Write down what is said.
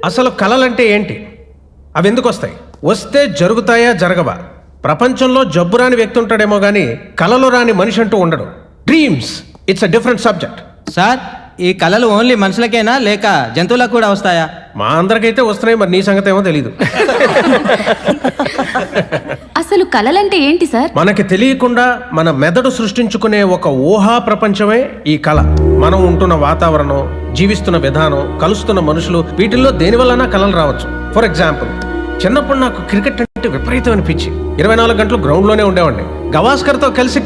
అసలు కళలంటే ఏంటి? అవి ఎందుకు వస్తాయి? వస్తే జరుగుతాయా జరగవా? ప్రపంచంలో జబ్బు రాని వ్యక్తి ఉంటాడేమో కానీ కళలు రాని మనిషి అంటూ ఉండడు. Dreams it's a different subject. Sir, ఈ కళలు ఓన్లీ మనుషులకేనా లేక జంతువులకు కూడా వస్తాయా? మా అందరికైతే వస్తున్నాయి, మరి నీ సంగతి ఏమో తెలీదు. అసలు కళలంటే ఏంటి సార్? మనకి తెలియకుండా మన మెదడు సృష్టించుకునే ఒక ఊహా ప్రపంచమే ఈ కళ. మనం ఉంటున్న వాతావరణం, జీవిస్తున్న విధానం, కలుస్తున్న మనుషులు, వీటిల్లో దేని వలన కళలు రావచ్చు. ఫర్ ఎగ్జాంపుల్, చిన్నప్పుడు నాకు క్రికెట్ అంటే విపరీతమైన పిచ్చి. 24 గంటలు గ్రౌండ్లోనే ఉండేవాడిని. గవాస్కర్తో కలిసి